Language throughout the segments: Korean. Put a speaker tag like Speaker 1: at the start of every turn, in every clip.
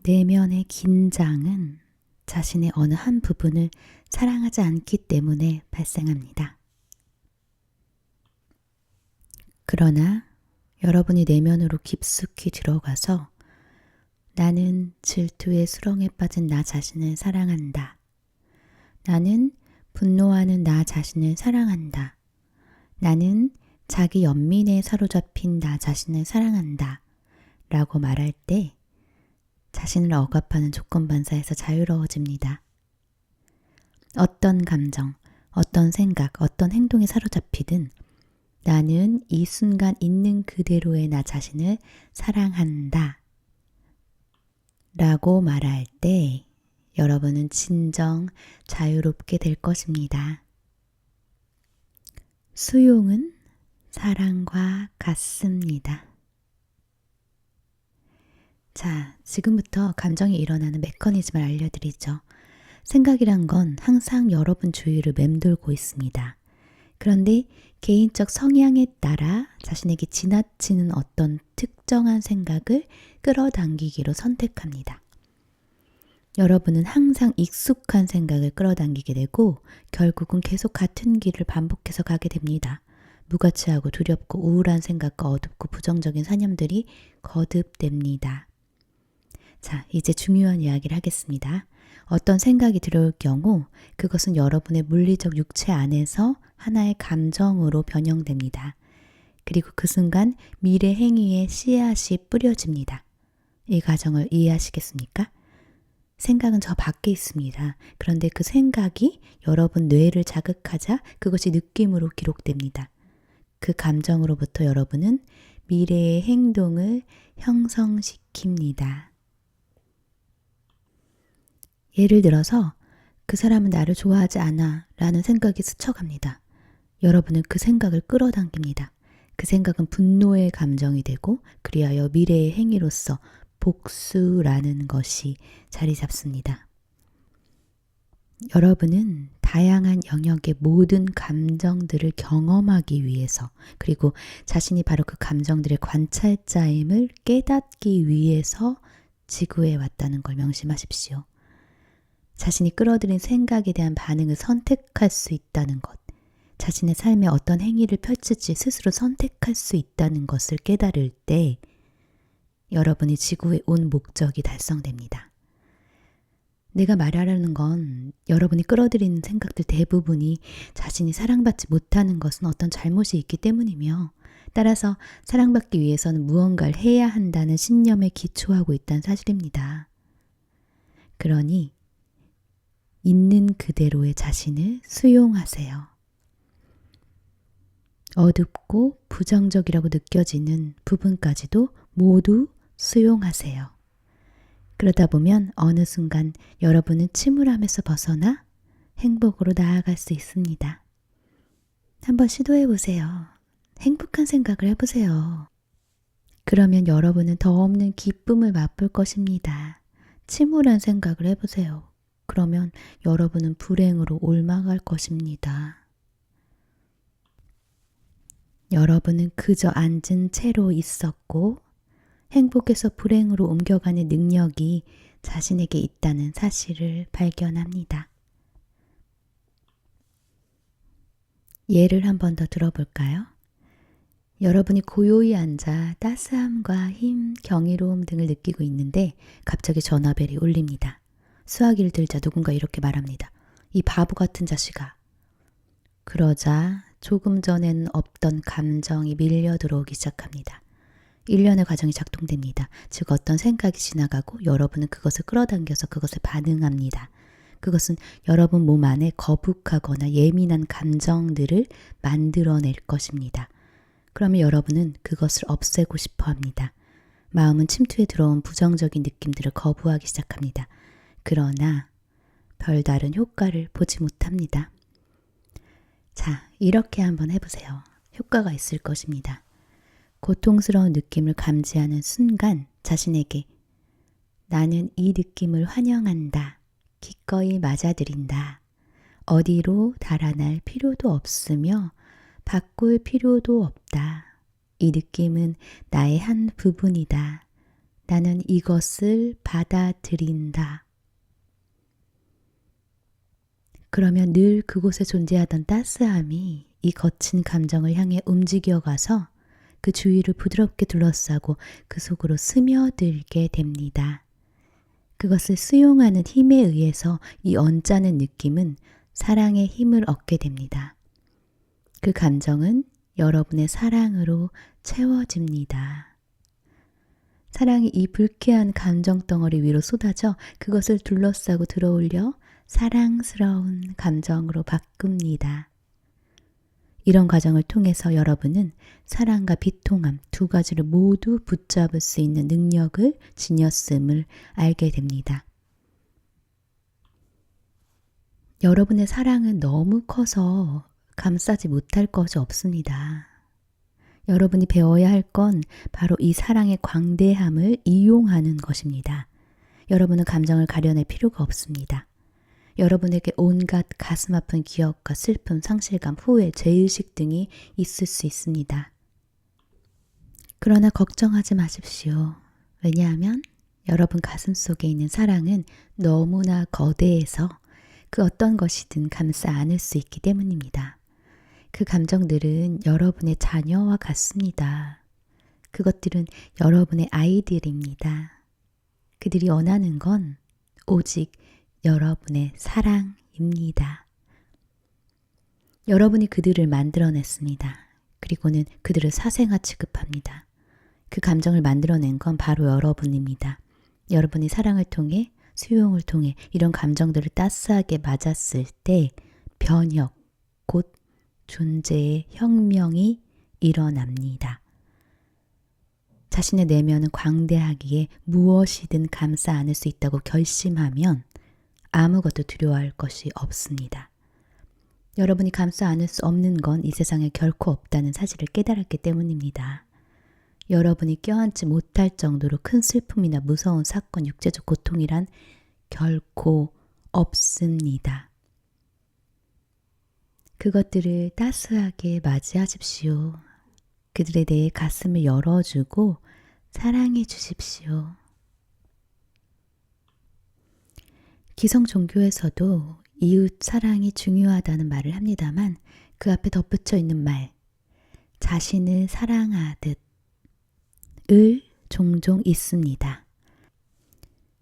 Speaker 1: 내면의 긴장은 자신의 어느 한 부분을 사랑하지 않기 때문에 발생합니다. 그러나 여러분이 내면으로 깊숙이 들어가서 나는 질투의 수렁에 빠진 나 자신을 사랑한다. 나는 분노하는 나 자신을 사랑한다. 나는 자기 연민에 사로잡힌 나 자신을 사랑한다. 라고 말할 때 자신을 억압하는 조건반사에서 자유로워집니다. 어떤 감정, 어떤 생각, 어떤 행동에 사로잡히든 나는 이 순간 있는 그대로의 나 자신을 사랑한다. 라고 말할 때 여러분은 진정 자유롭게 될 것입니다. 수용은 사랑과 같습니다. 자, 지금부터 감정이 일어나는 메커니즘을 알려드리죠. 생각이란 건 항상 여러분 주위를 맴돌고 있습니다. 그런데 개인적 성향에 따라 자신에게 지나치는 어떤 특정한 생각을 끌어당기기로 선택합니다. 여러분은 항상 익숙한 생각을 끌어당기게 되고 결국은 계속 같은 길을 반복해서 가게 됩니다. 무가치하고 두렵고 우울한 생각과 어둡고 부정적인 사념들이 거듭됩니다. 자, 이제 중요한 이야기를 하겠습니다. 어떤 생각이 들어올 경우 그것은 여러분의 물리적 육체 안에서 하나의 감정으로 변형됩니다. 그리고 그 순간 미래 행위의 씨앗이 뿌려집니다. 이 과정을 이해하시겠습니까? 생각은 저 밖에 있습니다. 그런데 그 생각이 여러분 뇌를 자극하자 그것이 느낌으로 기록됩니다. 그 감정으로부터 여러분은 미래의 행동을 형성시킵니다. 예를 들어서 그 사람은 나를 좋아하지 않아 라는 생각이 스쳐갑니다. 여러분은 그 생각을 끌어당깁니다. 그 생각은 분노의 감정이 되고 그리하여 미래의 행위로서 복수라는 것이 자리 잡습니다. 여러분은 다양한 영역의 모든 감정들을 경험하기 위해서 그리고 자신이 바로 그 감정들의 관찰자임을 깨닫기 위해서 지구에 왔다는 걸 명심하십시오. 자신이 끌어들인 생각에 대한 반응을 선택할 수 있다는 것, 자신의 삶에 어떤 행위를 펼칠지 스스로 선택할 수 있다는 것을 깨달을 때 여러분이 지구에 온 목적이 달성됩니다. 내가 말하려는 건 여러분이 끌어들이는 생각들 대부분이 자신이 사랑받지 못하는 것은 어떤 잘못이 있기 때문이며 따라서 사랑받기 위해서는 무언가를 해야 한다는 신념에 기초하고 있다는 사실입니다. 그러니 있는 그대로의 자신을 수용하세요. 어둡고 부정적이라고 느껴지는 부분까지도 모두 수용하세요. 그러다 보면 어느 순간 여러분은 침울함에서 벗어나 행복으로 나아갈 수 있습니다. 한번 시도해 보세요. 행복한 생각을 해보세요. 그러면 여러분은 더 없는 기쁨을 맛볼 것입니다. 침울한 생각을 해보세요. 그러면 여러분은 불행으로 옮아갈 것입니다. 여러분은 그저 앉은 채로 있었고 행복에서 불행으로 옮겨가는 능력이 자신에게 있다는 사실을 발견합니다. 예를 한 번 더 들어볼까요? 여러분이 고요히 앉아 따스함과 힘, 경이로움 등을 느끼고 있는데 갑자기 전화벨이 울립니다. 수화기를 들자 누군가 이렇게 말합니다. 이 바보 같은 자식아. 그러자 조금 전에는 없던 감정이 밀려 들어오기 시작합니다. 일련의 과정이 작동됩니다. 즉 어떤 생각이 지나가고 여러분은 그것을 끌어당겨서 그것에 반응합니다. 그것은 여러분 몸 안에 거북하거나 예민한 감정들을 만들어낼 것입니다. 그러면 여러분은 그것을 없애고 싶어 합니다. 마음은 침투에 들어온 부정적인 느낌들을 거부하기 시작합니다. 그러나 별다른 효과를 보지 못합니다. 자, 이렇게 한번 해보세요. 효과가 있을 것입니다. 고통스러운 느낌을 감지하는 순간 자신에게 나는 이 느낌을 환영한다. 기꺼이 맞아들인다. 어디로 달아날 필요도 없으며 바꿀 필요도 없다. 이 느낌은 나의 한 부분이다. 나는 이것을 받아들인다. 그러면 늘 그곳에 존재하던 따스함이 이 거친 감정을 향해 움직여가서 그 주위를 부드럽게 둘러싸고 그 속으로 스며들게 됩니다. 그것을 수용하는 힘에 의해서 이 언짢은 느낌은 사랑의 힘을 얻게 됩니다. 그 감정은 여러분의 사랑으로 채워집니다. 사랑이 이 불쾌한 감정 덩어리 위로 쏟아져 그것을 둘러싸고 들어올려 사랑스러운 감정으로 바꿉니다. 이런 과정을 통해서 여러분은 사랑과 비통함 두 가지를 모두 붙잡을 수 있는 능력을 지녔음을 알게 됩니다. 여러분의 사랑은 너무 커서 감싸지 못할 것이 없습니다. 여러분이 배워야 할 건 바로 이 사랑의 광대함을 이용하는 것입니다. 여러분은 감정을 가려낼 필요가 없습니다. 여러분에게 온갖 가슴 아픈 기억과 슬픔, 상실감, 후회, 죄의식 등이 있을 수 있습니다. 그러나 걱정하지 마십시오. 왜냐하면 여러분 가슴 속에 있는 사랑은 너무나 거대해서 그 어떤 것이든 감싸 안을 수 있기 때문입니다. 그 감정들은 여러분의 자녀와 같습니다. 그것들은 여러분의 아이들입니다. 그들이 원하는 건 오직 여러분의 사랑입니다. 여러분이 그들을 만들어냈습니다. 그리고는 그들을 사생아 취급합니다. 그 감정을 만들어낸 건 바로 여러분입니다. 여러분이 사랑을 통해 수용을 통해 이런 감정들을 따스하게 맞았을 때 변혁, 곧 존재의 혁명이 일어납니다. 자신의 내면은 광대하기에 무엇이든 감싸 안을 수 있다고 결심하면 아무것도 두려워할 것이 없습니다. 여러분이 감싸 안을 수 없는 건 이 세상에 결코 없다는 사실을 깨달았기 때문입니다. 여러분이 껴안지 못할 정도로 큰 슬픔이나 무서운 사건, 육체적 고통이란 결코 없습니다. 그것들을 따스하게 맞이하십시오. 그들에 대해 가슴을 열어주고 사랑해 주십시오. 기성 종교에서도 이웃 사랑이 중요하다는 말을 합니다만 그 앞에 덧붙여 있는 말, 자신을 사랑하듯 을 종종 있습니다.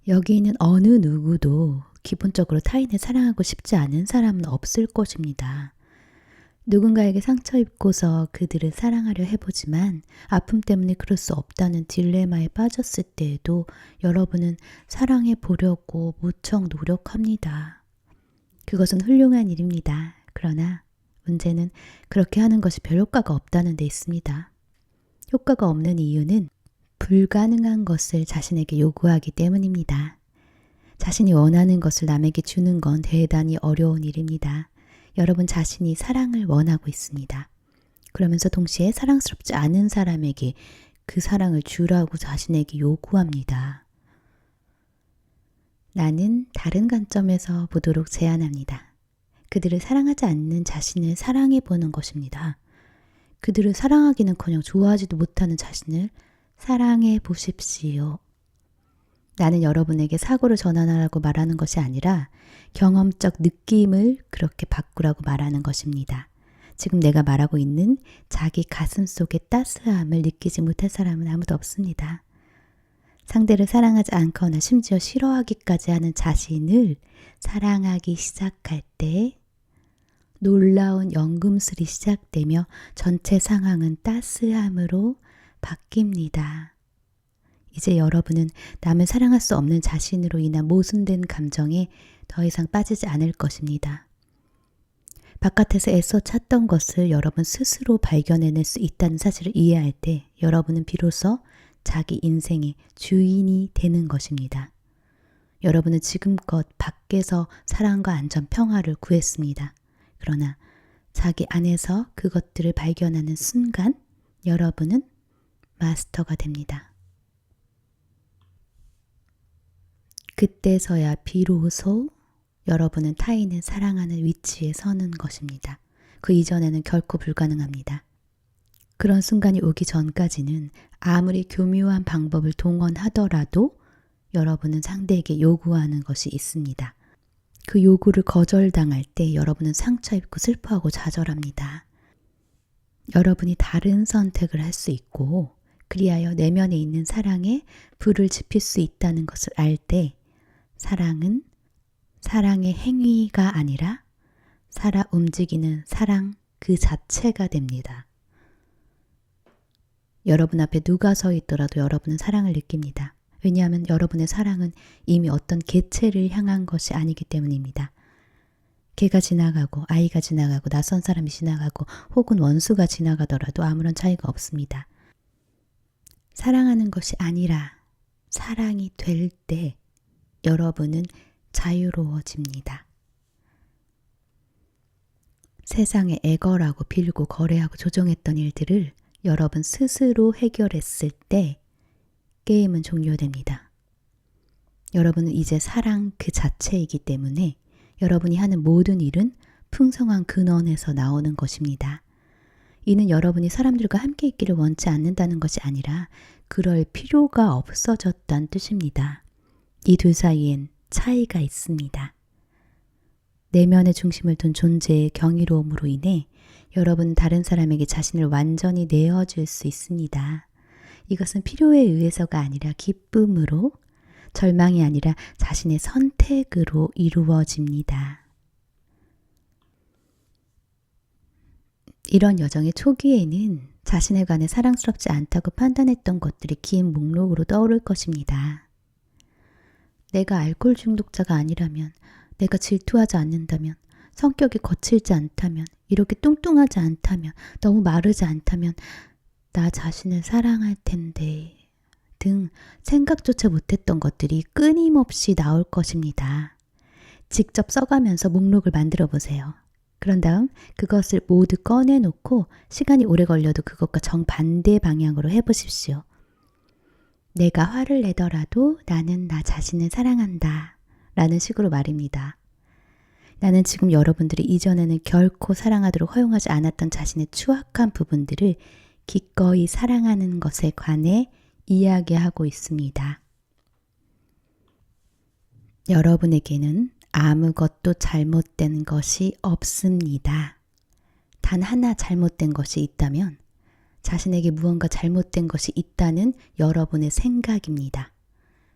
Speaker 1: 여기 있는 어느 누구도 기본적으로 타인을 사랑하고 싶지 않은 사람은 없을 것입니다. 누군가에게 상처 입고서 그들을 사랑하려 해보지만 아픔 때문에 그럴 수 없다는 딜레마에 빠졌을 때에도 여러분은 사랑해 보려고 무척 노력합니다. 그것은 훌륭한 일입니다. 그러나 문제는 그렇게 하는 것이 별 효과가 없다는 데 있습니다. 효과가 없는 이유는 불가능한 것을 자신에게 요구하기 때문입니다. 자신이 원하는 것을 남에게 주는 건 대단히 어려운 일입니다. 여러분 자신이 사랑을 원하고 있습니다. 그러면서 동시에 사랑스럽지 않은 사람에게 그 사랑을 주라고 자신에게 요구합니다. 나는 다른 관점에서 보도록 제안합니다. 그들을 사랑하지 않는 자신을 사랑해 보는 것입니다. 그들을 사랑하기는커녕 좋아하지도 못하는 자신을 사랑해 보십시오. 나는 여러분에게 사고를 전환하라고 말하는 것이 아니라 경험적 느낌을 그렇게 바꾸라고 말하는 것입니다. 지금 내가 말하고 있는 자기 가슴 속의 따스함을 느끼지 못할 사람은 아무도 없습니다. 상대를 사랑하지 않거나 심지어 싫어하기까지 하는 자신을 사랑하기 시작할 때 놀라운 연금술이 시작되며 전체 상황은 따스함으로 바뀝니다. 이제 여러분은 남을 사랑할 수 없는 자신으로 인한 모순된 감정에 더 이상 빠지지 않을 것입니다. 바깥에서 애써 찾던 것을 여러분 스스로 발견해낼 수 있다는 사실을 이해할 때 여러분은 비로소 자기 인생의 주인이 되는 것입니다. 여러분은 지금껏 밖에서 사랑과 안전, 평화를 구했습니다. 그러나 자기 안에서 그것들을 발견하는 순간 여러분은 마스터가 됩니다. 그때서야 비로소 여러분은 타인을 사랑하는 위치에 서는 것입니다. 그 이전에는 결코 불가능합니다. 그런 순간이 오기 전까지는 아무리 교묘한 방법을 동원하더라도 여러분은 상대에게 요구하는 것이 있습니다. 그 요구를 거절당할 때 여러분은 상처 입고 슬퍼하고 좌절합니다. 여러분이 다른 선택을 할 수 있고 그리하여 내면에 있는 사랑에 불을 지필 수 있다는 것을 알 때 사랑은 사랑의 행위가 아니라 살아 움직이는 사랑 그 자체가 됩니다. 여러분 앞에 누가 서 있더라도 여러분은 사랑을 느낍니다. 왜냐하면 여러분의 사랑은 이미 어떤 개체를 향한 것이 아니기 때문입니다. 개가 지나가고 아이가 지나가고 낯선 사람이 지나가고 혹은 원수가 지나가더라도 아무런 차이가 없습니다. 사랑하는 것이 아니라 사랑이 될 때 여러분은 자유로워집니다. 세상에 애거라고 빌고 거래하고 조종했던 일들을 여러분 스스로 해결했을 때 게임은 종료됩니다. 여러분은 이제 사랑 그 자체이기 때문에 여러분이 하는 모든 일은 풍성한 근원에서 나오는 것입니다. 이는 여러분이 사람들과 함께 있기를 원치 않는다는 것이 아니라 그럴 필요가 없어졌다는 뜻입니다. 이 둘 사이엔 차이가 있습니다. 내면의 중심을 둔 존재의 경이로움으로 인해 여러분 다른 사람에게 자신을 완전히 내어줄 수 있습니다. 이것은 필요에 의해서가 아니라 기쁨으로, 절망이 아니라 자신의 선택으로 이루어집니다. 이런 여정의 초기에는 자신에 관해 사랑스럽지 않다고 판단했던 것들이 긴 목록으로 떠오를 것입니다. 내가 알코올 중독자가 아니라면, 내가 질투하지 않는다면, 성격이 거칠지 않다면, 이렇게 뚱뚱하지 않다면, 너무 마르지 않다면 나 자신을 사랑할 텐데 등 생각조차 못했던 것들이 끊임없이 나올 것입니다. 직접 써가면서 목록을 만들어 보세요. 그런 다음 그것을 모두 꺼내놓고 시간이 오래 걸려도 그것과 정반대 방향으로 해보십시오. 내가 화를 내더라도 나는 나 자신을 사랑한다 라는 식으로 말입니다. 나는 지금 여러분들이 이전에는 결코 사랑하도록 허용하지 않았던 자신의 추악한 부분들을 기꺼이 사랑하는 것에 관해 이야기하고 있습니다. 여러분에게는 아무것도 잘못된 것이 없습니다. 단 하나 잘못된 것이 있다면 자신에게 무언가 잘못된 것이 있다는 여러분의 생각입니다.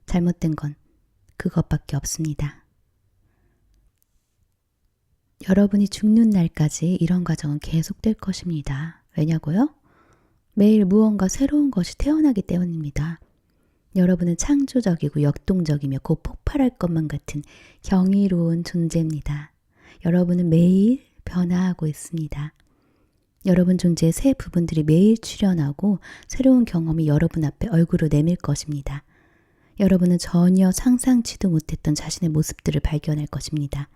Speaker 1: 잘못된 건 그것밖에 없습니다. 여러분이 죽는 날까지 이런 과정은 계속될 것입니다. 왜냐고요? 매일 무언가 새로운 것이 태어나기 때문입니다. 여러분은 창조적이고 역동적이며 곧 폭발할 것만 같은 경이로운 존재입니다. 여러분은 매일 변화하고 있습니다. 여러분 존재의 새 부분들이 매일 출현하고 새로운 경험이 여러분 앞에 얼굴을 내밀 것입니다. 여러분은 전혀 상상치도 못했던 자신의 모습들을 발견할 것입니다.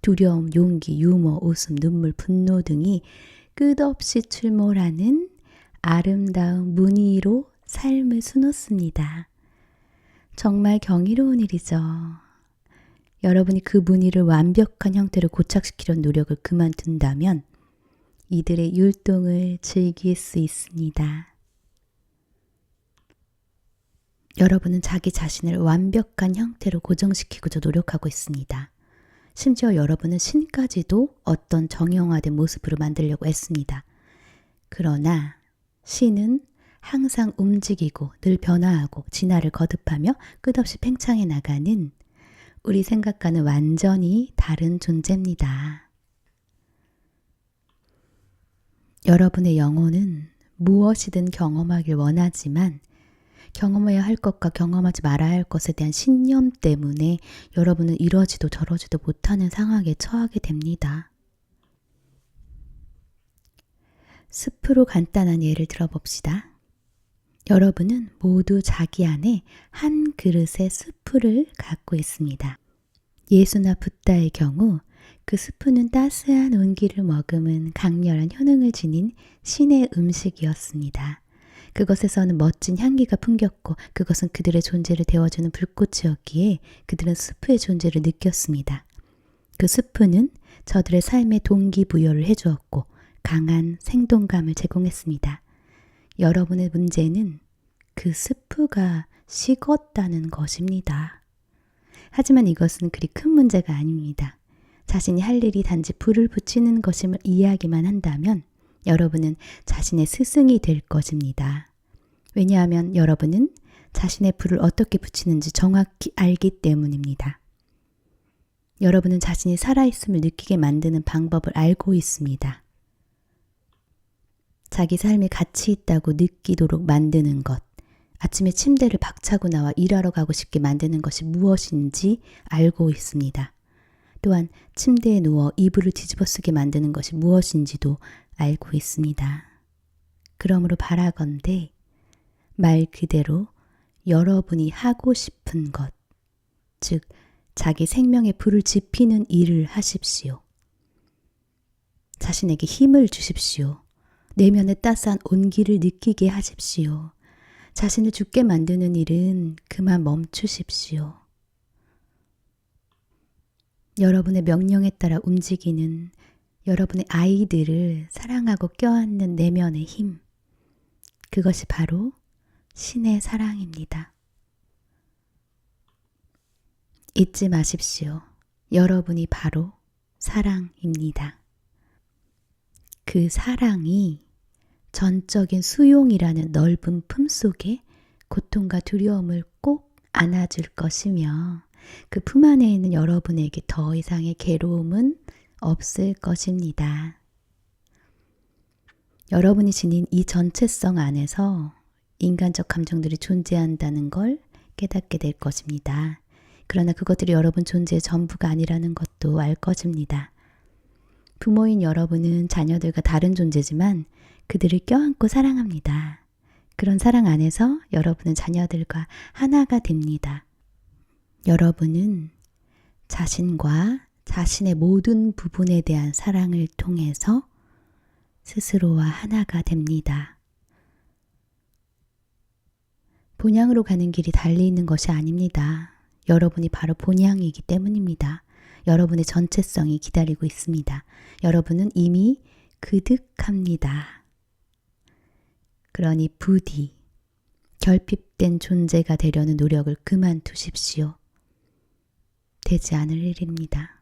Speaker 1: 두려움, 용기, 유머, 웃음, 눈물, 분노 등이 끝없이 출몰하는 아름다운 무늬로 삶을 수놓습니다. 정말 경이로운 일이죠. 여러분이 그 무늬를 완벽한 형태로 고착시키려는 노력을 그만둔다면 이들의 율동을 즐길 수 있습니다. 여러분은 자기 자신을 완벽한 형태로 고정시키고자 노력하고 있습니다. 심지어 여러분은 신까지도 어떤 정형화된 모습으로 만들려고 했습니다. 그러나 신은 항상 움직이고 늘 변화하고 진화를 거듭하며 끝없이 팽창해 나가는 우리 생각과는 완전히 다른 존재입니다. 여러분의 영혼은 무엇이든 경험하길 원하지만 경험해야 할 것과 경험하지 말아야 할 것에 대한 신념 때문에 여러분은 이러지도 저러지도 못하는 상황에 처하게 됩니다. 숲으로 간단한 예를 들어봅시다. 여러분은 모두 자기 안에 한 그릇의 스프를 갖고 있습니다. 예수나 붓다의 경우 그 스프는 따스한 온기를 머금은 강렬한 효능을 지닌 신의 음식이었습니다. 그것에서는 멋진 향기가 풍겼고 그것은 그들의 존재를 데워주는 불꽃이었기에 그들은 스프의 존재를 느꼈습니다. 그 스프는 저들의 삶에 동기부여를 해주었고 강한 생동감을 제공했습니다. 여러분의 문제는 그 스프가 식었다는 것입니다. 하지만 이것은 그리 큰 문제가 아닙니다. 자신이 할 일이 단지 불을 붙이는 것임을 이해하기만 한다면 여러분은 자신의 스승이 될 것입니다. 왜냐하면 여러분은 자신의 불을 어떻게 붙이는지 정확히 알기 때문입니다. 여러분은 자신이 살아있음을 느끼게 만드는 방법을 알고 있습니다. 자기 삶에 가치 있다고 느끼도록 만드는 것, 아침에 침대를 박차고 나와 일하러 가고 싶게 만드는 것이 무엇인지 알고 있습니다. 또한 침대에 누워 이불을 뒤집어 쓰게 만드는 것이 무엇인지도 알고 있습니다. 그러므로 바라건대 말 그대로 여러분이 하고 싶은 것, 즉 자기 생명의 불을 지피는 일을 하십시오. 자신에게 힘을 주십시오. 내면의 따스한 온기를 느끼게 하십시오. 자신을 죽게 만드는 일은 그만 멈추십시오. 여러분의 명령에 따라 움직이는 여러분의 아이들을 사랑하고 껴안는 내면의 힘, 그것이 바로 신의 사랑입니다. 잊지 마십시오. 여러분이 바로 사랑입니다. 그 사랑이 전적인 수용이라는 넓은 품 속에 고통과 두려움을 꼭 안아줄 것이며 그 품 안에 있는 여러분에게 더 이상의 괴로움은 없을 것입니다. 여러분이 지닌 이 전체성 안에서 인간적 감정들이 존재한다는 걸 깨닫게 될 것입니다. 그러나 그것들이 여러분 존재의 전부가 아니라는 것도 알 것입니다. 부모인 여러분은 자녀들과 다른 존재지만 그들을 껴안고 사랑합니다. 그런 사랑 안에서 여러분은 자녀들과 하나가 됩니다. 여러분은 자신과 자신의 모든 부분에 대한 사랑을 통해서 스스로와 하나가 됩니다. 본향으로 가는 길이 달리 있는 것이 아닙니다. 여러분이 바로 본향이기 때문입니다. 여러분의 전체성이 기다리고 있습니다. 여러분은 이미 그득합니다. 그러니 부디 결핍된 존재가 되려는 노력을 그만두십시오. 되지 않을 일입니다.